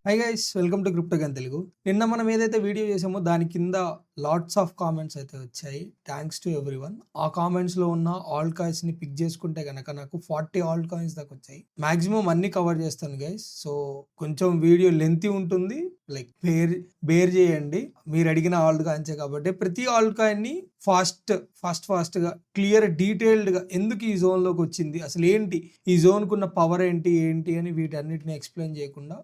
Hi guys, welcome to crypto gun Telugu. నిన్న మనం ఏదైతే వీడియో చేసామో దాని కింద లాట్స్ ఆఫ్ కామెంట్స్ అయితే వచ్చాయి. Thanks to everyone. ఆ కామెంట్స్లో ఉన్న ఆల్ట్ కాయిన్స్ని పిక్ చేసుకుంటే కనుక నాకు 40 ఆల్ట్ కాయిన్స్ దాకా వచ్చాయి. మాక్సిమం అన్ని కవర్ చేస్తాను గైస్. సో కొంచెం వీడియో లెంతీ ఉంటుంది, లైక్ బేర్ చేయండి. మీరు అడిగిన ఆల్ట్ కాయిన్సే కాబట్టి ప్రతి ఆల్ట్ కాయిన్ని ఫాస్ట్గా క్లియర్ డీటెయిల్డ్గా ఎందుకు ఈ జోన్లోకి వచ్చింది, అసలు ఏంటి ఈ జోన్కు ఉన్న పవర్ ఏంటి అని వీటన్నిటిని ఎక్స్ప్లెయిన్ చేయకుండా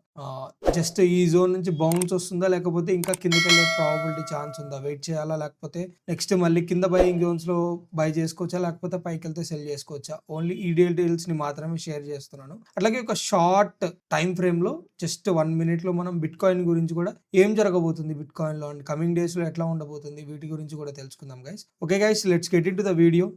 జస్ట్ ఈ జోన్ నుంచి బౌన్స్ వస్తుందా లేకపోతే ఇంకా కిందకి వెళ్ళే ప్రాబిలిటీ ఛాన్స్ ఉందా, వెయిట్ చేయాలా, లేకపోతే నెక్స్ట్ మళ్ళీ కింద బయింగ్ జోన్స్లో బై చేసుకోవచ్చా, లేకపోతే పైకి వెళ్తే సెల్ చేసుకోవచ్చా, ఓన్లీ ఈ డీటెయిల్స్ని మాత్రమే షేర్ చేస్తున్నాను. అట్లాగే ఒక షార్ట్ టైం ఫ్రేమ్లో జస్ట్ 1 minute మనం బిట్ కాయిన్ గురించి కూడా ఏం జరగబోతుంది, బిట్ కాయిన్లో అండ్ కమింగ్ డేస్లో ఎట్లా ఉండబోతుంది వీటి గురించి కూడా తెలుసుకుందాం guys. Okay guys, let's get in to the video.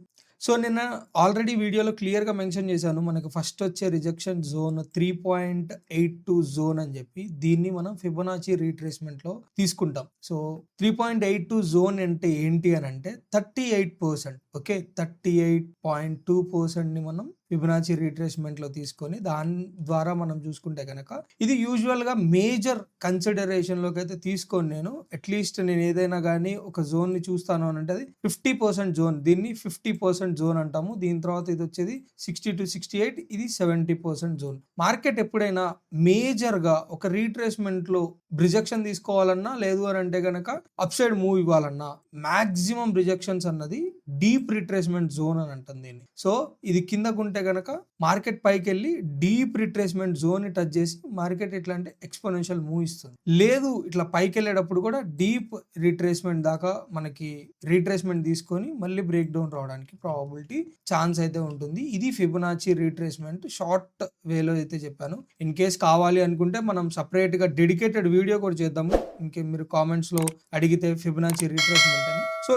So నిన్న ఆల్రెడీ వీడియోలో క్లియర్గా మెన్షన్ చేశాను, మనకు ఫస్ట్ వచ్చే రిజెక్షన్ జోన్ 3.82 జోన్ అని చెప్పి దీన్ని మనం ఫిబొనాచి రీట్రేస్మెంట్లో తీసుకుంటాం. సో 3.82 జోన్ అంటే ఏంటి అని అంటే 38%. ఓకే, 38.2%ని మనం ఫిబొనాచి రీట్రేస్మెంట్లో తీసుకొని దాని ద్వారా మనం చూసుకుంటే కనుక ఇది యూజువల్గా మేజర్ కన్సిడరేషన్లోకి అయితే తీసుకొని నేను అట్లీస్ట్ నేను ఏదైనా కానీ ఒక జోన్ని చూస్తాను అని అంటే అది 50% జోన్. దీన్ని 50% జోన్ అంటాము. దీని తర్వాత ఇది వచ్చేది 60 to 68, ఇది 70% జోన్. మార్కెట్ ఎప్పుడైనా మేజర్గా ఒక రీట్రేస్మెంట్లో రిజెక్షన్ తీసుకోవాలన్నా లేదు అని అంటే కనుక అప్ సైడ్ మూవ్ ఇవ్వాలన్నా మాక్సిమం రిజెక్షన్స్ అన్నది డీప్ రిట్రేస్మెంట్ జోన్ అని అంటుంది దీన్ని. సో ఇది కిందకుంటే కనుక మార్కెట్ పైకి వెళ్ళి డీప్ రిట్రేస్మెంట్ జోన్ ని టచ్ చేసి మార్కెట్ ఎట్లా అంటే ఎక్స్పోనెన్షియల్ మూవ్ ఇస్తుంది. లేదు ఇట్లా పైకి వెళ్ళేటప్పుడు కూడా డీప్ రిట్రేస్మెంట్ దాకా మనకి రీట్రేస్మెంట్ తీసుకొని మళ్ళీ బ్రేక్ డౌన్ రావడానికి ప్రాబిలిటీ ఛాన్స్ అయితే ఉంటుంది. ఇది ఫిబొనాచి రీట్రేస్మెంట్ షార్ట్ వేలో అయితే చెప్పాను. ఇన్ కేస్ కావాలి అనుకుంటే మనం సపరేట్ గా డెడికేటెడ్ వీడియో కూడా చేద్దాము, ఇంకే మీరు కామెంట్స్ లో అడిగితే ఫిబొనాచి రీట్రేస్మెంట్ అని. సో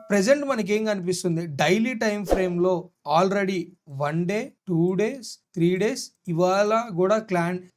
ప్రెసెంట్ మనకి ఏం కనిపిస్తుంది, డైలీ టైం ఫ్రేమ్ లో ఆల్రెడీ 1 day 2 days 3 days ఇవాళ కూడా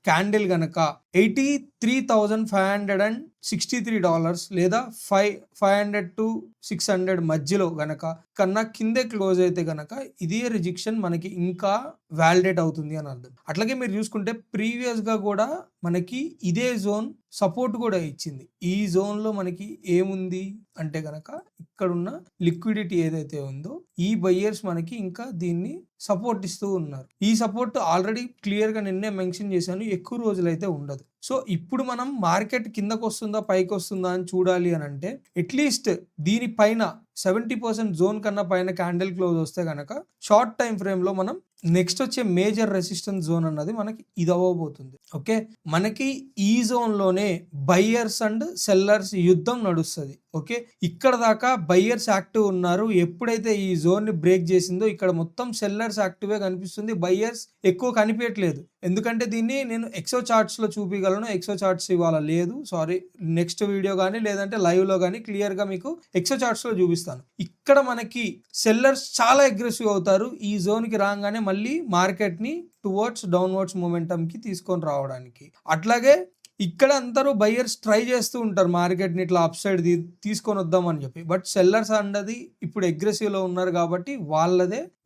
క్యాండిల్ గనక $83,563 లేదా $500 to 600 మధ్యలో గనక కన్నా కిందే క్లోజ్ అయితే గనక ఇదే రిజెక్షన్ మనకి ఇంకా వ్యాలిడేట్ అవుతుంది అని అర్థం. అట్లాగే మీరు చూసుకుంటే ప్రీవియస్ గా కూడా మనకి ఇదే జోన్ సపోర్ట్ కూడా ఇచ్చింది. ఈ జోన్ లో మనకి ఏముంది అంటే గనక ఇక్కడున్న లిక్విడిటీ ఏదైతే ఉందో ఈ బయ్యర్స్ మనకి ఇంకా దీన్ని సపోర్ట్ ఇస్తూ ఉన్నారు. ఈ సపోర్ట్ ఆల్రెడీ క్లియర్ గా నిన్నే మెన్షన్ చేశాను, ఎక్కువ రోజులు అయితే ఉండదు. సో ఇప్పుడు మనం మార్కెట్ కిందకు వస్తుందా పైకి వస్తుందా అని చూడాలి అని అంటే అట్లీస్ట్ దీనిపైన 70% జోన్ కన్నా పైన క్యాండిల్ క్లోజ్ వస్తే కనుక షార్ట్ టైం ఫ్రేమ్ లో మనం నెక్స్ట్ వచ్చే మేజర్ రెసిస్టెన్స్ జోన్ అన్నది మనకి ఇది అవ్వబోతుంది. ఓకే, మనకి ఈ జోన్ లోనే బయ్యర్స్ అండ్ సెల్లర్స్ యుద్ధం నడుస్తుంది. ఓకే, ఇక్కడ దాకా బయ్యర్స్ యాక్టివ్ ఉన్నారు. ఎప్పుడైతే ఈ జోన్ ని బ్రేక్ చేసిందో ఇక్కడ మొత్తం సెల్లర్స్ యాక్టివే కనిపిస్తుంది, బయ్యర్స్ ఎక్కువ కనిపించట్లేదు. ఎందుకంటే దీన్ని నేను ఎక్సో చార్ట్స్ లో చూపించగలను, ఎక్సో చార్ట్స్ ఇవాళ లేదు, సారీ నెక్స్ట్ వీడియో కానీ లేదంటే లైవ్ లో కానీ క్లియర్ గా మీకు ఎక్సో చార్ట్స్ లో చూపిస్తాను. ఇక్కడ మనకి సెల్లర్స్ చాలా అగ్రెసివ్ అవుతారు ఈ జోన్ కి రాగానే మళ్ళీ మార్కెట్ ని టువర్డ్స్ డౌన్వర్డ్స్ మొమెంటమ్ కి తీసుకొని రావడానికి. అట్లాగే ఇక్కడ అందరూ బయ్యర్స్ ట్రై చేస్తూ ఉంటారు మార్కెట్ ని ఇట్లా అప్ సైడ్ తీసుకొని వద్దామని చెప్పి, బట్ సెల్లర్స్ అన్నది ఇప్పుడు అగ్రెసివ్ లో ఉన్నారు కాబట్టి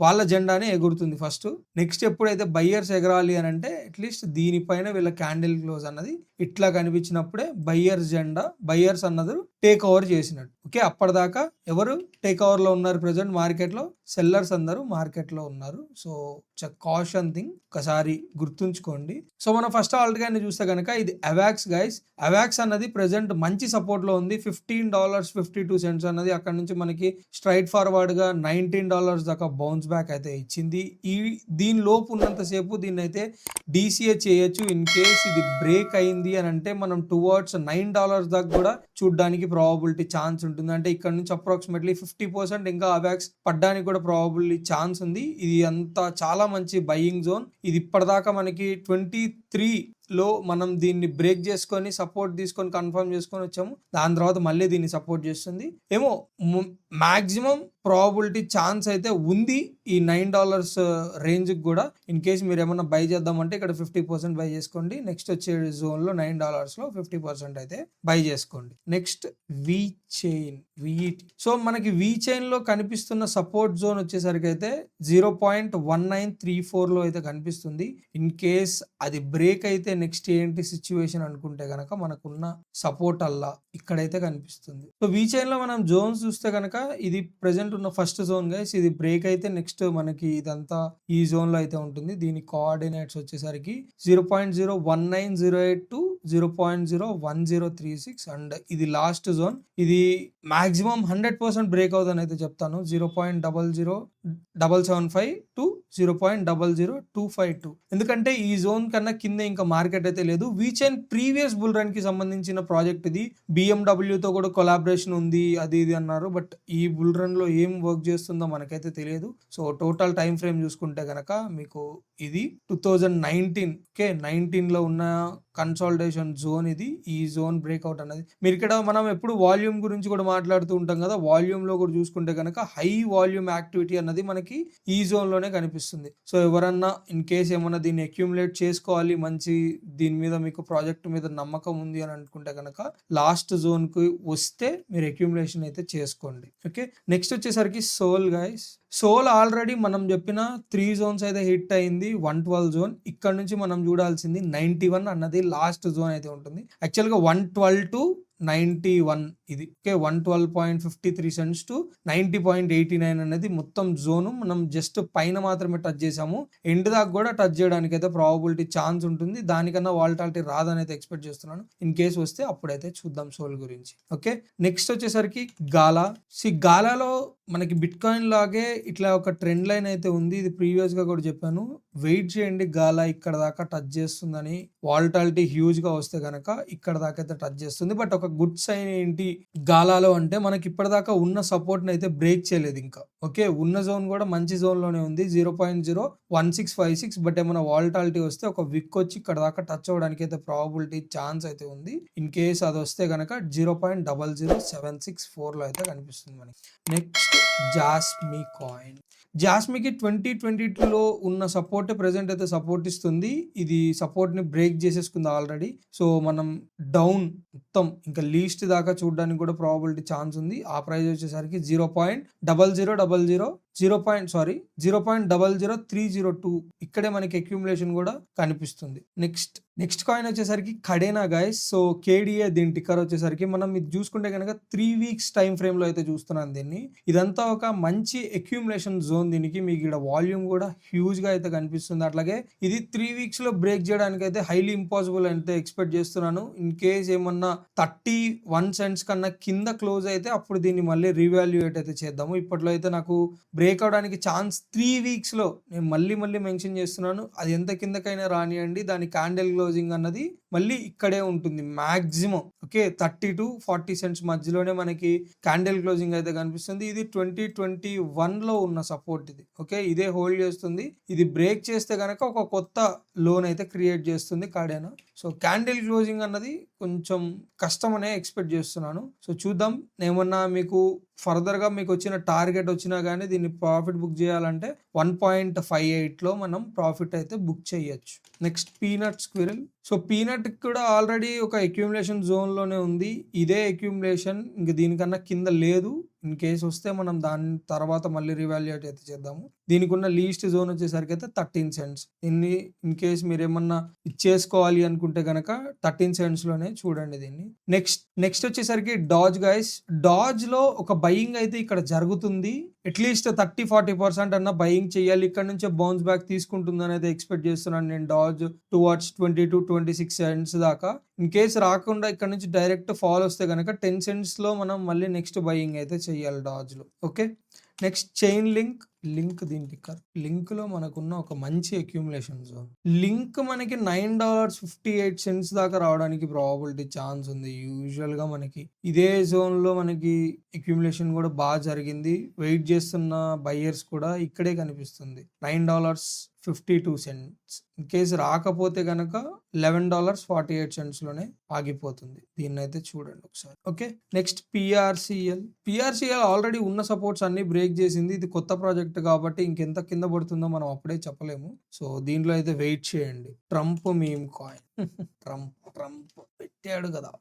వాళ్ళ జెండానే ఎగురుతుంది ఫస్ట్. నెక్స్ట్ ఎప్పుడైతే బయ్యర్స్ ఎగరాలి అని అంటే అట్లీస్ట్ దీనిపైన వీళ్ళ క్యాండిల్ క్లోజ్ అన్నది ఇట్లా కనిపించినప్పుడే బయ్యర్స్ అన్నది టేక్ ఓవర్ చేసినట్టు. ఓకే, అప్పటిదాకా ఎవరు టేక్ ఓవర్ లో ఉన్నారు ప్రెసెంట్ మార్కెట్ లో, సెల్లర్స్ అందరూ మార్కెట్ లో ఉన్నారు. సో కాషన్ థింగ్ ఒకసారి గుర్తుంచుకోండి. సో మనం ఫస్ట్ ఆల్రెడీ చూస్తే కనుక ఇది అవాక్స్ గైస్. అవాక్స్ అన్నది ప్రెసెంట్ మంచి సపోర్ట్ లో ఉంది. $15.52 అన్నది అక్కడ నుంచి మనకి స్ట్రైట్ ఫార్వర్డ్ గా $19 దాకా బౌన్స్ బ్యాక్ అయితే ఇచ్చింది. దీని లోపు ఉన్నంతసేపు దీన్ని అయితే DCA చేయొచ్చు. ఇన్ కేస్ ఇది బ్రేక్ అయింది అని అంటే మనం టువర్డ్స్ $9 దాకా కూడా చూడడానికి ప్రాబిలిటీ ఛాన్స్ ఉంటుంది. అంటే ఇక్కడ నుంచి అప్రాక్సిమేట్లీ 50% ఇంకా అవాక్స్ పడ్డానికి కూడా ప్రాబిలిటీ ఛాన్స్ ఉంది. ఇది అంతా చాలా మంచి బయింగ్ జోన్. ఇది ఇప్పటిదాకా మనకి 23 లో మనం దీన్ని బ్రేక్ చేసుకొని సపోర్ట్ తీసుకొని కన్ఫర్మ్ చేసుకొని వచ్చాము. దాని తర్వాత మళ్ళీ దీన్ని సపోర్ట్ చేస్తుంది ఏమో. మాక్సిమం ప్రాబిలిటీ ఛాన్స్ అయితే ఉంది ఈ $9 రేంజ్ కూడా. ఇన్ కేస్ మీరు ఏమన్నా బై చేద్దామంటే ఇక్కడ 50% బై చేసుకోండి. నెక్స్ట్ వచ్చే జోన్ లో $9 లో 50% అయితే బై చేసుకోండి. Next chain విఈటి. సో మనకి వి చైన్ లో కనిపిస్తున్న సపోర్ట్ జోన్ వచ్చేసరికి అయితే 0.1934 లో అయితే కనిపిస్తుంది. ఇన్ కేస్ అది బ్రేక్ అయితే నెక్స్ట్ ఏంటి సిచ్యువేషన్ అనుకుంటే గనక మనకున్న సపోర్ట్ అల్లా ఇక్కడైతే కనిపిస్తుంది. సో వి చైన్ లో మనం జోన్స్ చూస్తే గనక ఇది ప్రెసెంట్ ఉన్న ఫస్ట్ జోన్ గైస్. ఇది బ్రేక్ అయితే నెక్స్ట్ మనకి ఇదంతా ఈ జోన్ లో అయితే ఉంటుంది. దీని కోఆర్డినేట్స్ వచ్చేసరికి 0.01908 టు 0.01036 అండ్ ఇది లాస్ట్ జోన్. ఇది మాక్సిమం 100% బ్రేక్ అవుతుందని అయితే చెప్తాను. 0.00775 టు 0.00252. ఎందుకంటే ఈ జోన్ కన్నా కింద ఇంకా మార్కెట్ అయితే లేదు. వీచైన్ ప్రీవియస్ బుల్ రన్ కి సంబంధించిన ప్రాజెక్ట్ ఇది. BMW తో కూడా కొలాబరేషన్ ఉంది అది ఇది అన్నారు. బట్ ఈ బుల్ రన్ లో ఏం వర్క్ చేస్తుందో మనకైతే తెలియదు. సో టోటల్ టైం ఫ్రేమ్ చూసుకుంటే గనక మీకు ఇది 2019 లో ఉన్న కన్సాలిడేషన్ జోన్ ఇది. ఈ జోన్ బ్రేక్అవుట్ అనేది మీరు ఇక్కడ మనం ఎప్పుడు వాల్యూమ్ గురించి కూడా మాట్లాడుతూ ఉంటాం కదా. వాల్యూమ్ లో కూడా చూసుకుంటే కనుక హై వాల్యూమ్ యాక్టివిటీ అన్నది మనకి ఈ జోన్ లోనే కనిపిస్తుంది. సో ఎవరన్నా ఇన్ కేస్ ఏమన్నా దీన్ని అక్యూములేట్ చేసుకోవాలి, మంచి దీని మీద మీకు ప్రాజెక్ట్ మీద నమ్మకం ఉంది అని అనుకుంటే కనుక లాస్ట్ జోన్ కి వస్తే మీరు అక్యూములేషన్ అయితే చేసుకోండి. ఓకే, నెక్స్ట్ వచ్చేసరికి సోల్ గైస్. సోల్ ఆల్రెడీ మనం చెప్పిన 3 జోన్స్ అయితే హిట్ అయింది. 112 జోన్. ఇక్కడ నుంచి మనం చూడాల్సింది 91 అన్నది లాస్ట్ జోన్ అయితే ఉంటుంది. యాక్చువల్గా 112 టు 91 ఇది. ఓకే, 112.53 సెంట్స్ టు 90.89 అనేది మొత్తం జోను. మనం జస్ట్ పైన మాత్రమే టచ్ చేసాము. ఎండ్ దాకా కూడా టచ్ చేయడానికి అయితే ప్రాబబిలిటీ ఛాన్స్ ఉంటుంది. దానికన్నా వాలటాలిటీ రాదని అయితే ఎక్స్పెక్ట్ చేస్తున్నాను. ఇన్ కేస్ వస్తే అప్పుడైతే చూద్దాం సోల్ గురించి. ఓకే, నెక్స్ట్ వచ్చేసరికి గాలా. గాలాలో మనకి బిట్ కాయిన్ లాగే ఇట్లా ఒక ట్రెండ్ లైన్ అయితే ఉంది. ఇది ప్రీవియస్ గా కూడా చెప్పాను. వెయిట్ చేయండి, గాలా ఇక్కడ దాకా టచ్ చేస్తుందని. వాలటాలిటీ హ్యూజ్ గా వస్తే గనక ఇక్కడ దాకా అయితే టచ్ చేస్తుంది. బట్ ఒక గుడ్ సైన్ ఏంటి గాలాలో అంటే మనకి ఇప్పటిదాకా ఉన్న సపోర్ట్ ని అయితే బ్రేక్ చేయలేదు ఇంకా. ఓకే, ఉన్న జోన్ కూడా మంచి జోన్ లోనే ఉంది 0.01656. బట్ ఏమైనా వాలటాలిటీ వస్తే ఒక విక్ వచ్చి ఇక్కడ దాకా టచ్ అవ్వడానికి అయితే ప్రాబబిలిటీ ఛాన్స్ అయితే ఉంది. ఇన్ కేస్ అది వస్తే గనక 0.00764 లో అయితే కనిపిస్తుంది మనకి. Next జాస్మి coin. జాస్మికి 2022లో ఉన్న సపోర్ట్ ప్రెసెంట్ అయితే సపోర్ట్ ఇస్తుంది. ఇది సపోర్ట్ ని బ్రేక్ చేసేసుకుంది ఆల్రెడీ. సో మనం డౌన్ మొత్తం ఇంకా లీస్ట్ దాకా చూడడానికి కూడా ప్రాబబిలిటీ ఛాన్స్ ఉంది. ఆ ప్రైస్ వచ్చేసరికి 0.00302 ఇక్కడే మనకి అక్యూములేషన్ కూడా కనిపిస్తుంది. నెక్స్ట్ కాయిన్ వచ్చేసరికి కడేనా గైస్. సో కేడిఏ దీని టిక్కర్ వచ్చేసరికి మనం ఇది చూసుకుంటే కనుక 3 వీక్స్ టైం ఫ్రేమ్ లో అయితే చూస్తున్నాను దీన్ని. ఇదంతా ఒక మంచి అక్యూములేషన్ జోన్. దీనికి మీకు ఇక్కడ వాల్యూమ్ కూడా హ్యూజ్ గా అయితే కనిపిస్తుంది. అట్లాగే ఇది 3 వీక్స్ లో బ్రేక్ చేయడానికి అయితే హైలీ ఇంపాసిబుల్ అయితే ఎక్స్పెక్ట్ చేస్తున్నాను. ఇన్ కేస్ ఏమన్నా 31 సెంట్స్ కన్నా కింద క్లోజ్ అయితే అప్పుడు దీన్ని మళ్ళీ రీవాల్యుయేట్ అయితే చేద్దాము. ఇప్పట్లో అయితే నాకు బ్రేక్ అవడానికి ఛాన్స్ 3 వీక్స్ లో నేను మళ్ళీ మెన్షన్ చేస్తున్నాను. అది ఎంత కిందకైనా రానియండి, దాని క్యాండిల్ క్లోజింగ్ అన్నది మళ్ళీ ఇక్కడే ఉంటుంది మాక్సిమం. ఓకే, 30 to 40 సెంట్స్ మధ్యలోనే మనకి క్యాండిల్ క్లోజింగ్ అయితే కనిపిస్తుంది. ఇది 2021 లో ఉన్న సపోర్ట్ ఇది. ఓకే, ఇదే హోల్డ్ చేస్తుంది. ఇది బ్రేక్ చేస్తే కనుక ఒక కొత్త లోన్ అయితే క్రియేట్ చేస్తుంది కార్డేనా. సో క్యాండిల్ క్లోజింగ్ అన్నది కొంచెం కష్టం అనే ఎక్స్పెక్ట్ చేస్తున్నాను. సో చూద్దాం. ఏమన్నా మీకు ఫర్దర్ గా మీకు వచ్చిన టార్గెట్ వచ్చినా కానీ దీన్ని ప్రాఫిట్ బుక్ చేయాలంటే 1.58 లో మనం ప్రాఫిట్ అయితే బుక్ చేయొచ్చు. Next peanut squirrel. So peanut కూడా ఆల్రెడీ ఒక అక్యూములేషన్ జోన్ లోనే ఉంది. ఇదే అక్యూములేషన్, ఇంక దీనికన్నా కింద లేదు. ఇన్ కేసు వస్తే మనం దాని తర్వాత మళ్ళీ రివాల్యుయేట్ అయితే చేద్దాము. దీనికి ఉన్న లీస్ట్ జోన్ వచ్చేసరికి అయితే 13 సెంట్స్. దీన్ని ఇన్ కేసు మీరు ఏమన్నా ఇచ్చేసుకోవాలి అనుకుంటే గనక 13 సెంట్స్ లోనే చూడండి దీన్ని. నెక్స్ట్ వచ్చేసరికి డాజ్ గైస్. డాజ్ లో ఒక బయింగ్ అయితే ఇక్కడ జరుగుతుంది. అట్లీస్ట్ 30-40% అన్న బయింగ్ చేయాలి. ఇక్కడ నుంచే బౌన్స్ బ్యాక్ తీసుకుంటుందని అయితే ఎక్స్పెక్ట్ చేస్తున్నాను నేను. డాజ్ టువర్డ్స్ 20-26 సెంట్స్ దాకా. ఇన్ కేసు రాకుండా ఇక్కడ నుంచి డైరెక్ట్ ఫాల్ వస్తే కనుక 10 సెంట్స్ లో మనం మళ్ళీ నెక్స్ట్ బయింగ్ అయితే చేయాలి డాజ్ లో. Okay, next chain link. దీని టిక్కర్ లింక్ లో మనకున్న ఒక మంచి అక్యూములేషన్ జోన్. లింక్ మనకి $9.58 దాకా రావడానికి ప్రాబబిలిటీ ఛాన్స్ ఉంది. యూజువల్ గా మనకి ఇదే జోన్ లో మనకి అక్యూములేషన్ కూడా బాగా జరిగింది. వెయిట్ చేస్తున్న బయ్యర్స్ కూడా ఇక్కడే కనిపిస్తుంది. $9.52. ఇన్ కేసు రాకపోతే కనుక $11.48 లోనే ఆగిపోతుంది. దీన్ని అయితే చూడండి ఒకసారి. ఓకే, నెక్స్ట్ పిఆర్సిఎల్ ఆల్రెడీ ఉన్న సపోర్ట్స్ అన్ని బ్రేక్ చేసింది. ఇది కొత్త ప్రాజెక్ట్ కాబట్టి ఇంకెంత కింద పడుతుందో మనం అప్పుడే చెప్పలేము. సో దీంట్లో అయితే వెయిట్ చేయండి. Trump meme coin. ట్రంప్ పెట్టాడు కదా.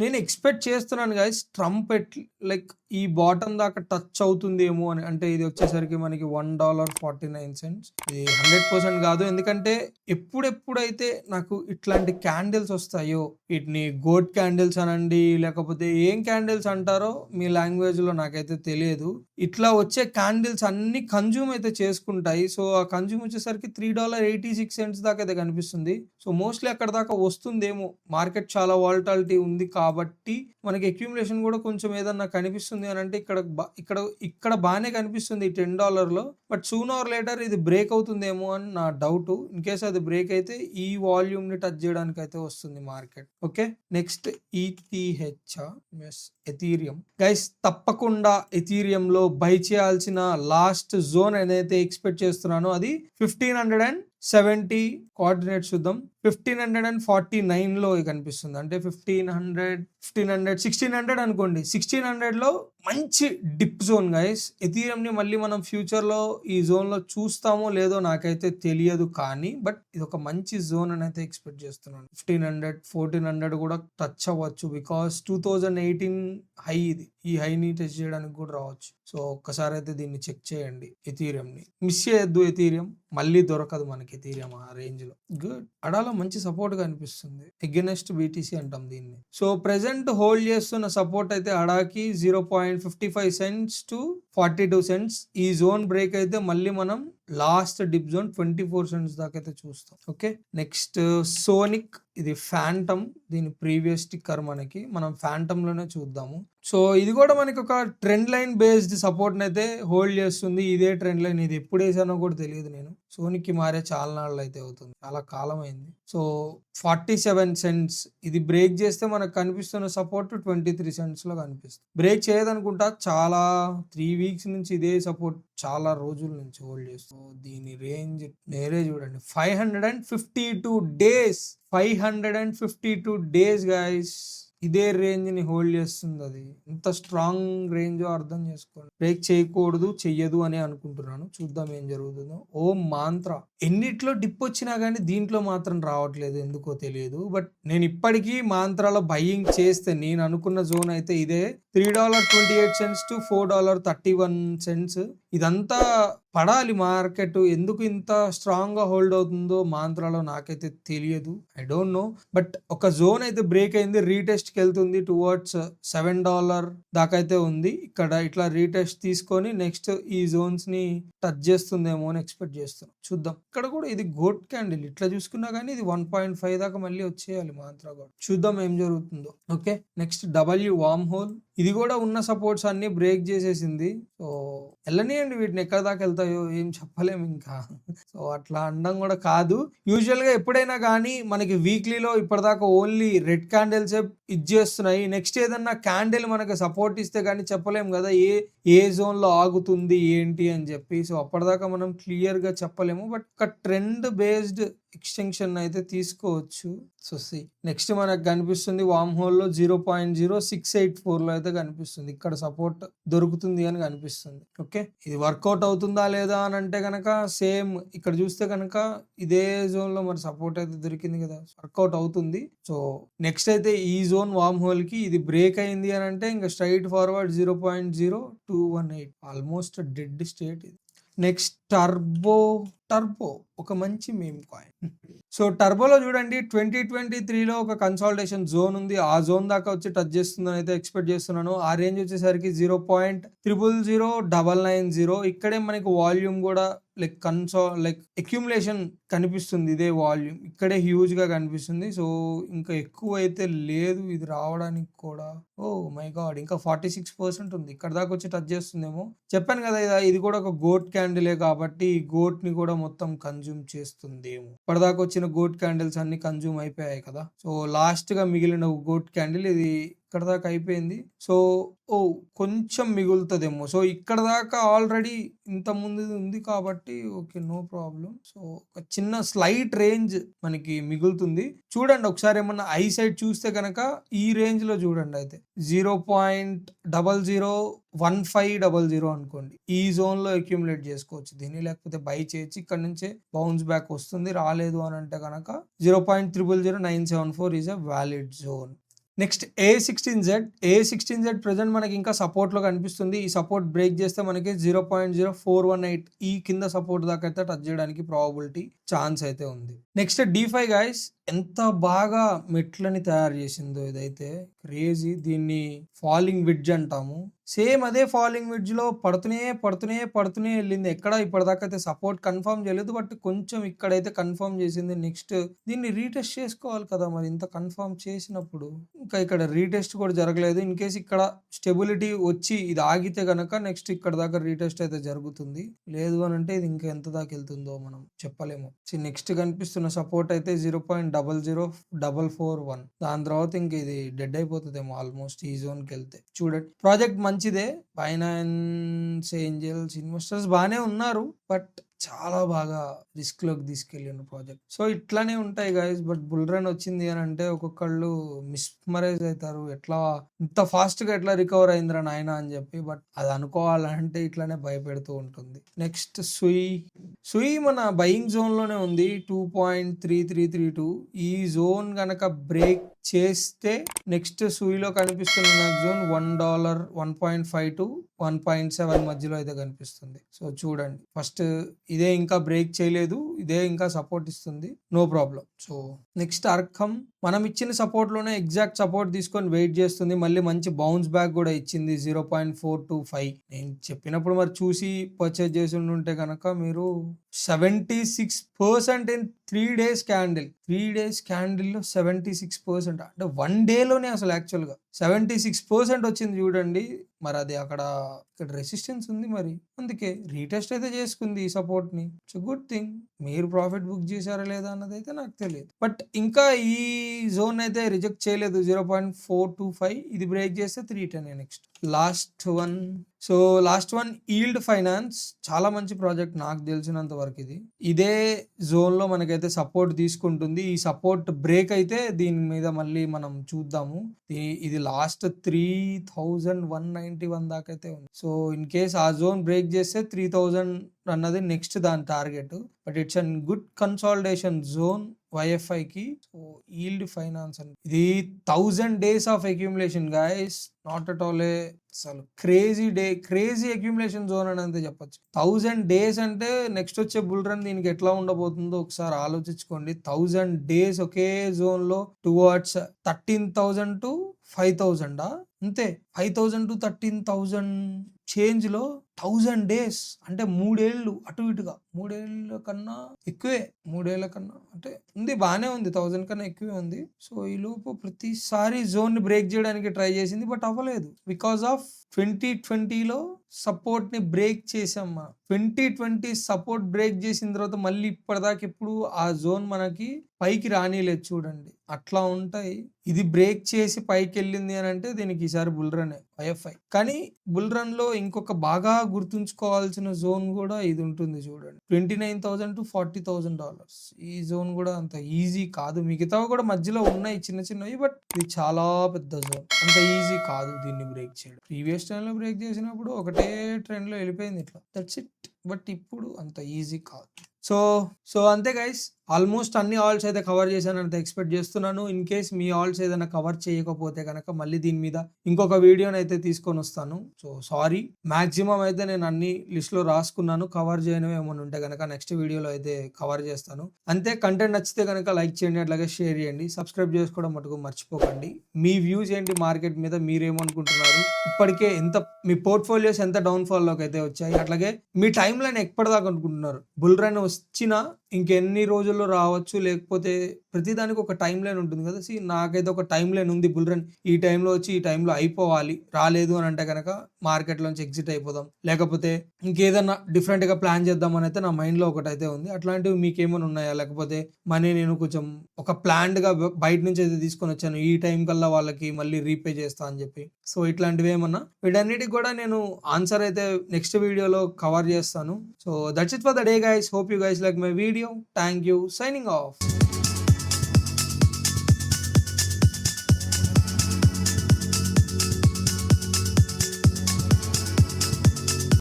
నేను ఎక్స్‌పెక్ట్ చేస్తున్నాను గైస్ ట్రంప్ లైక్ ఈ బాటమ్ దాకా టచ్ అవుతుందేమో అని. అంటే ఇది వచ్చేసరికి మనకి $1.49 ఇది 100% కాదు. ఎందుకంటే ఎప్పుడెప్పుడైతే నాకు ఇట్లాంటి క్యాండిల్స్ వస్తాయో, వీటిని గోట్ క్యాండిల్స్ అనండి, లేకపోతే ఏం క్యాండిల్స్ అంటారో మీ లాంగ్వేజ్‌లో నాకైతే తెలియదు. ఇట్లా వచ్చే క్యాండిల్స్ అన్నీ కన్జ్యూమ్ అయితే చేసుకుంటాయి. సో, ఆ కన్జ్యూమ్ వచ్చేసరికి $3.86 దాకా అయితే కనిపిస్తుంది. సో, మోస్ట్‌లీ అక్కడి దాకా వస్తుందేమో. మార్కెట్ చాలా వాలటాలిటీ ఉంది కాబట్టి మనకి అక్యుములేషన్ కూడా కొంచెం ఏదన్నా కనిపిస్తుంది అనంటే ఇక్కడ బానే కనిపిస్తుంది ఈ $10లో. బట్ సూన్ ఆర్ లేటర్ ఇది బ్రేక్ అవుతుందేమో అని నా డౌట్. ఇన్ కేస్ అది బ్రేక్ అయితే ఈ వాల్యూమ్ ని టచ్ చేయడానికి అయితే వస్తుంది market. Okay, next ETH Ethereum. Guys తప్పకుండా ఎథీరియం లో బై చేయాల్సిన లాస్ట్ జోన్ ఏదైతే ఎక్స్పెక్ట్ చేస్తున్నానో అది 1570 కోఆర్డినేట్స్ చూద్దాం. 1549లో కనిపిస్తుంది. అంటే 1600 అనుకోండి. 1600లో మంచి డిప్ జోన్ గైస్. ఎథీరియం ని మళ్ళీ మనం ఫ్యూచర్ లో ఈ జోన్ లో చూస్తామో లేదో నాకైతే తెలియదు, కానీ బట్ ఇది ఒక మంచి జోన్ అని అయితే ఎక్స్పెక్ట్ చేస్తున్నాను. 1400 కూడా టచ్ అవ్వచ్చు. బికాస్ 2018 హై ఇది. ఈ హైని టచ్ చేయడానికి కూడా రావచ్చు. సో ఒక్కసారి అయితే దీన్ని చెక్ చేయండి. ఎథీరియం ని మిస్ చేయొద్దు. ఎథీరియం మళ్ళీ దొరకదు మనకి. ఎథీరియం ఆ రేంజ్ లో గుడ్. అడాలో మంచి సపోర్ట్ కనిపిస్తుంది. ఎగెనెస్ట్ బీటీసీ అంటాం దీన్ని. సో ప్రెసెంట్ హోల్డ్ చేస్తున్న సపోర్ట్ అయితే అడాకి 0.55 cents to 42 cents. ఈ జోన్ బ్రేక్ అయితే మళ్ళీ మనం లాస్ట్ డిప్ జోన్ 24 cents దాకా అయితే చూస్తాం. Okay, next sonic. ఇది ఫ్యాంటమ్. దీని ప్రీవియస్ స్టిక్కర్ మనం ఫ్యాంటమ్ లోనే చూద్దాము. సో ఇది కూడా మనకి ఒక ట్రెండ్ లైన్ బేస్డ్ సపోర్ట్ అయితే హోల్డ్ చేస్తుంది. ఇదే ట్రెండ్ లైన్. ఇది ఎప్పుడు వేసానో కూడా తెలియదు నేను. సోనిక్ కి మారే చాలా నాళ్ళు అయితే అవుతుంది, చాలా కాలం అయింది. సో 47 cents ఇది బ్రేక్ చేస్తే మనకు కనిపిస్తున్న సపోర్ట్ 23 cents లో కనిపిస్తుంది. బ్రేక్ చేయదనుకుంటా. చాలా 3 weeks నుంచి ఇదే సపోర్ట్ చాలా రోజుల నుంచి హోల్డ్ చేస్తుంది. దీని రేంజ్ నేరే చూడండి. 552 days. 552 days guys. ఇదే రేంజ్ ని హోల్డ్ చేస్తుంది. అది ఎంత స్ట్రాంగ్ రేంజ్ అర్థం చేసుకోండి. బ్రేక్ చేయకూడదు, చెయ్యదు అని అనుకుంటున్నాను. చూద్దాం ఏం జరుగుతుందో. ఓ మాంత్రా ఎన్నిట్లో డిప్ వచ్చినా కానీ దీంట్లో మాత్రం రావట్లేదు, ఎందుకో తెలియదు. బట్ నేను ఇప్పటికీ మాంత్రాలో బయ్యింగ్ చేస్తే నేను అనుకున్న జోన్ అయితే ఇదే. $3.28 to $4.31. ఇదంతా పడాలి మార్కెట్. ఎందుకు ఇంత స్ట్రాంగ్ గా హోల్డ్ అవుతుందో మాంత్రాలో నాకైతే తెలియదు. I don't know. బట్ ఒక జోన్ అయితే బ్రేక్ అయింది. రీటెస్ట్ కి వెళ్తుంది టువర్డ్స్ $7 దాకా అయితే ఉంది. ఇక్కడ ఇట్లా రీటెస్ట్ తీసుకొని నెక్స్ట్ ఈ జోన్స్ ని టచ్ చేస్తుందేమో అని ఎక్స్పెక్ట్ చేస్తున్నాం. చూద్దాం. ఇక్కడ కూడా ఇది గోట్ క్యాండిల్. ఇట్లా చూసుకున్నా కానీ ఇది 1.5 దాకా మళ్ళీ వచ్చేయాలి మాంత్రా కూడా. చూద్దాం ఏం జరుగుతుందో. Okay, next wormhole. ఇది కూడా ఉన్న సపోర్ట్స్ అన్ని బ్రేక్ చేసేసింది. సో వెళ్ళనియండి, వీటిని ఎక్కడ దాకా వెళ్తాయో ఏం చెప్పలేము ఇంకా. సో అట్లా అనడం కూడా కాదు. యూజువల్ గా ఎప్పుడైనా కానీ మనకి వీక్లీలో ఇప్పటిదాకా ఓన్లీ రెడ్ క్యాండిల్స్ ఇది చేస్తున్నాయి. నెక్స్ట్ ఏదన్నా క్యాండిల్ మనకి సపోర్ట్ ఇస్తే కానీ చెప్పలేము కదా ఏ జోన్ లో ఆగుతుంది ఏంటి అని చెప్పి. సో అప్పటిదాకా మనం క్లియర్ గా చెప్పలేము. బట్ ఒక ట్రెండ్ బేస్డ్ ఎక్స్టెన్షన్ అయితే తీసుకోవచ్చు. సో నెక్స్ట్ మనకు కనిపిస్తుంది వార్మ్ హోల్ లో 0.0684 లో అయితే కనిపిస్తుంది. ఇక్కడ సపోర్ట్ దొరుకుతుంది అని కనిపిస్తుంది. ఓకే, ఇది వర్కౌట్ అవుతుందా లేదా అని అంటే కనుక సేమ్ ఇక్కడ చూస్తే కనుక ఇదే జోన్ లో మరి సపోర్ట్ అయితే దొరికింది కదా, వర్కౌట్ అవుతుంది. సో నెక్స్ట్ అయితే ఈ జోన్ వార్మ్ హోల్ కి ఇది బ్రేక్ అయింది అని అంటే ఇంకా straight forward 0.0218 almost dead state ఇది. నెక్స్ట్ టర్బో ఒక మంచి మీమ్ కాయిన్. సో టర్బోలో చూడండి 2023లో ఒక కన్సాలిడేషన్ జోన్ ఉంది. ఆ జోన్ దాకా వచ్చి టచ్ చేస్తుందని అయితే ఎక్స్పెక్ట్ చేస్తున్నాను. ఆ రేంజ్ వచ్చేసరికి 0.000990. ఇక్కడే మనకి వాల్యూమ్ కూడా లైక్ అక్యుములేషన్ కనిపిస్తుంది. ఇదే వాల్యూమ్ ఇక్కడే హ్యూజ్ గా కనిపిస్తుంది. సో ఇంకా ఎక్కువ అయితే లేదు ఇది రావడానికి కూడా. ఓ మై గాడ్, ఇంకా 46% ఉంది. ఇక్కడ దాకా వచ్చి టచ్ చేస్తుందేమో. చెప్పాను కదా ఇది కూడా ఒక గోట్ క్యాండిలే కాబట్టి ఈ గోట్ ని కూడా మొత్తం కన్జ్యూమ్ చేస్తుందేమో. ఇప్పటిదాకా వచ్చిన గోట్ క్యాండిల్స్ అన్ని కన్జ్యూమ్ అయిపోయాయి కదా. సో లాస్ట్ గా మిగిలిన గోట్ క్యాండిల్ ఇది ఇక్కడ దాకా అయిపోయింది. సో కొంచెం మిగులుతుందేమో. సో ఇక్కడ దాకా ఆల్రెడీ ఇంత ముందు ఉంది కాబట్టి ఓకే, నో ప్రాబ్లం. సో ఒక చిన్న స్లైట్ రేంజ్ మనకి మిగులుతుంది. చూడండి ఒకసారి ఏమన్నా ఐ సైడ్ చూస్తే కనుక ఈ రేంజ్ లో చూడండి. అయితే 0.001500 అనుకోండి. ఈ జోన్ లో అక్యుములేట్ చేసుకోవచ్చు దీన్ని, లేకపోతే బై చేయొచ్చు. ఇక్కడ నుంచే బౌన్స్ బ్యాక్ వస్తుంది. రాలేదు అని అంటే కనుక 0.000974 is a valid zone. Next A16Z present మనకి ఇంకా సపోర్ట్ లో కనిపిస్తుంది. ఈ సపోర్ట్ బ్రేక్ చేస్తే మనకి 0.0418 ఈ కింద సపోర్ట్ దాకా అయితే టచ్ చేయడానికి ప్రాబబిలిటీ ఛాన్స్ అయితే ఉంది. నెక్స్ట్ D5 గైస్, ఎంత బాగా మెట్లని తయారు చేసిందో ఇదైతే క్రేజీ. దీన్ని ఫాలింగ్ విడ్జ్ అంటాము. సేమ్ అదే ఫాలింగ్ విడ్జ్ లో పడుతూనే వెళ్ళింది. ఎక్కడ ఇప్పటిదాకా అయితే సపోర్ట్ కన్ఫర్మ్ చేయలేదు, బట్ కొంచెం ఇక్కడైతే కన్ఫర్మ్ చేసింది. నెక్స్ట్ దీన్ని రీటెస్ట్ చేసుకోవాలి కదా మరి, ఇంత కన్ఫర్మ్ చేసినప్పుడు. ఇంకా ఇక్కడ రీటెస్ట్ కూడా జరగలేదు. ఇన్ కేసు ఇక్కడ స్టెబిలిటీ వచ్చి ఇది ఆగితే గనక నెక్స్ట్ ఇక్కడ దాకా రీటెస్ట్ అయితే జరుగుతుంది. లేదు అని అంటే ఇది ఇంకా ఎంత దాకా వెళ్తుందో మనం చెప్పలేము. నెక్స్ట్ కనిపిస్తున్న సపోర్ట్ అయితే 0.00441. దాని తర్వాత ఇంక ఇది డెడ్ అయిపోతుందేమో ఆల్మోస్ట్ ఈ జోన్ కి వెళ్తే. చూడండి, ప్రాజెక్ట్ మంచిదే. ఫైనాన్స్ ఏంజల్స్ ఇన్వెస్టర్స్ బాగానే ఉన్నారు, బట్ చాలా బాగా రిస్క్ లోకి తీసుకెళ్ళిన ప్రాజెక్ట్. సో ఇట్లానే ఉంటాయి గైస్. బట్ బుల్ రన్ వచ్చింది అని అంటే ఒక్కొక్కళ్ళు మిస్మరైజ్ అవుతారు, ఎట్లా ఇంత ఫాస్ట్ గా ఎట్లా రికవర్ అయిందిరా నాయన అని చెప్పి. బట్ అది అనుకోవాలంటే ఇట్లానే భయపెడుతూ ఉంటుంది. నెక్స్ట్ సుయి మన బయింగ్ జోన్ లోనే ఉంది, 2.3332. ఈ జోన్ గనక బ్రేక్ చేస్తే నెక్స్ట్ సుయిలో కనిపిస్తున్న నెక్స్ట్ జోన్ $1 1.5 to 1.7 మధ్యలో అయితే కనిపిస్తుంది. సో చూడండి, ఫస్ట్ ఇదే ఇంకా బ్రేక్ చేయలేదు, ఇదే ఇంకా సపోర్ట్ ఇస్తుంది, నో ప్రాబ్లం. సో నెక్స్ట్ అర్కం మనం ఇచ్చిన సపోర్ట్ లోనే ఎగ్జాక్ట్ సపోర్ట్ తీసుకొని వెయిట్ చేస్తుంది. మళ్ళీ మంచి బౌన్స్ బ్యాక్ కూడా ఇచ్చింది 0.425. నేను చెప్పినప్పుడు మరి చూసి పర్చేజ్ చేసి ఉంటే కనుక మీరు 76% ఇన్ 3 days క్యాండిల్. 3 days క్యాండిల్లో 76% అంటే 1 డేలోనే అసలు యాక్చువల్గా 76% వచ్చింది చూడండి. మరి అది ఇక్కడ రెసిస్టెన్స్ ఉంది, మరి అందుకే రీటెస్ట్ అయితే చేసుకుంది ఈ సపోర్ట్ ని. It's good thing. మీరు ప్రాఫిట్ బుక్ చేశారా లేదా అన్నది అయితే నాకు తెలియదు, బట్ ఇంకా ఈ జోన్ అయితే రిజెక్ట్ చేయలేదు. 0.425 ఇది బ్రేక్ చేస్తే 310. Next last one yield finance. చాలా మంచి ప్రాజెక్ట్ నాకు తెలిసినంత వరకు. ఇదే జోన్ లో మనకైతే సపోర్ట్ తీసుకుంటుంది. ఈ సపోర్ట్ బ్రేక్ అయితే దీని మీద మళ్ళీ మనం చూద్దాము. ఇది లాస్ట్ 3191 దాకా అయితే ఉంది. సో ఇన్ కేస్ ఆ జోన్ బ్రేక్ చేస్తే 3000 అన్నది నెక్స్ట్ దాని target. But it's an good consolidation zone YFI కి. సో ఈల్డ్ ఫైనాన్స్ అని ఇది 1000 days of accumulation guys, not at all అసలు క్రేజీ అక్యూములేషన్ జోన్ అని అంతే చెప్పొచ్చు. 1000 days అంటే నెక్స్ట్ వచ్చే బుల్ రన్ దీనికి ఎట్లా ఉండబోతుందో ఒకసారి ఆలోచించుకోండి. 1000 days ఒకే జోన్ లో టువర్డ్స్ 13,000 to 5,000 అంతే. 5,000 to 13,000 చేంజ్ లో 1000 days అంటే 3 ఏళ్ళు అటు ఇటుగా. 3 ఏళ్ళ కన్నా ఎక్కువే, 3 ఏళ్ళ కన్నా అంటే ఉంది, బాగానే ఉంది, 1000 కన్నా ఎక్కువే ఉంది. సో ఈ లోపు ప్రతిసారి జోన్ ని బ్రేక్ చేయడానికి ట్రై చేసింది, బట్ అవ్వలేదు. బికాస్ ఆఫ్ 2020లో సపోర్ట్ ని బ్రేక్ చేసాం మనం. 2020 సపోర్ట్ బ్రేక్ చేసిన తర్వాత మళ్ళీ ఇప్పటిదాకా ఎప్పుడు ఆ జోన్ మనకి పైకి రానిలేదు. చూడండి, అట్లా ఉంటాయి. ఇది బ్రేక్ చేసి పైకి వెళ్ళింది అని అంటే దీనికి ఈసారి బుల్ రన్ YFI. కానీ బుల్ రన్ లో ఇంకొక బాగా గుర్తుంచుకోవాల్సిన జోన్ కూడా ఇది ఉంటుంది చూడండి, $29,000 to $40,000. ఈ జోన్ కూడా అంత ఈజీ కాదు. మిగతావి కూడా మధ్యలో ఉన్నాయి చిన్నవి, బట్ ఇది చాలా పెద్ద జోన్, అంత ఈజీ కాదు దీన్ని బ్రేక్ చేయడం. ప్రీవియస్ ట్రెండ్ లో బ్రేక్ చేసినప్పుడు ఒకటే ట్రెండ్ లో వెళ్ళిపోయింది ఇట్లా, దట్స్ ఇట్. బట్ ఇప్పుడు అంత ఈజీ కాదు. సో అంతే గైస్, ఆల్మోస్ట్ అన్ని ఆల్స్ అయితే కవర్ చేశానంత ఎక్స్పెక్ట్ చేస్తున్నాను. ఇన్ కేస్ మీ ఆల్స్ ఏదైనా కవర్ చేయకపోతే కనుక మళ్ళీ దీని మీద ఇంకొక వీడియోని అయితే తీసుకొని వస్తాను. సో సారీ, మాక్సిమం అయితే నేను అన్ని లిస్ట్ లో రాసుకున్నాను. కవర్ చేయనివి ఏమైనా ఉంటే కనుక నెక్స్ట్ వీడియోలో అయితే కవర్ చేస్తాను. అంతే. కంటెంట్ నచ్చితే కనుక లైక్ చేయండి, అట్లాగే షేర్ చేయండి, సబ్స్క్రైబ్ చేసుకోవడం మటుకు మర్చిపోకండి. మీ వ్యూస్ ఏంటి మార్కెట్ మీద, మీరేమనుకుంటున్నారు, ఇప్పటికే ఎంత మీ పోర్ట్ఫోలియోస్ ఎంత డౌన్ఫాల్ లోకి అయితే వచ్చాయి, అట్లాగే మీ టైం లైన్ ఎప్పటిదాకా అనుకుంటున్నారు. బుల్ రన్ వచ్చినా ఇంకెన్ని రోజుల్లో రావచ్చు, లేకపోతే ప్రతిదానికి ఒక టైం లైన్ ఉంటుంది కదా. నాకైతే ఒక టైం లైన్ ఉంది. బుల్ రన్ ఈ టైంలో వచ్చి ఈ టైంలో అయిపోవాలి. రాలేదు అని అంటే కనుక మార్కెట్లోంచి ఎగ్జిట్ అయిపోదాం, లేకపోతే ఇంకేదన్నా డిఫరెంట్గా ప్లాన్ చేద్దాం అని అయితే నా మైండ్లో ఒకటైతే ఉంది. అట్లాంటివి మీకేమైనా ఉన్నాయా? లేకపోతే మనీ నేను కొంచెం ఒక ప్లాన్డ్గా బయట నుంచి అయితే తీసుకొని వచ్చాను, ఈ టైం కల్లా వాళ్ళకి మళ్ళీ రీపే చేస్తా అని చెప్పి. సో ఇట్లాంటివి ఏమన్నా, వీటన్నిటికి కూడా నేను ఆన్సర్ అయితే నెక్స్ట్ వీడియోలో కవర్ చేస్తాను. So that's it for the day guys. Hope you guys like my video. Thank you. Signing off.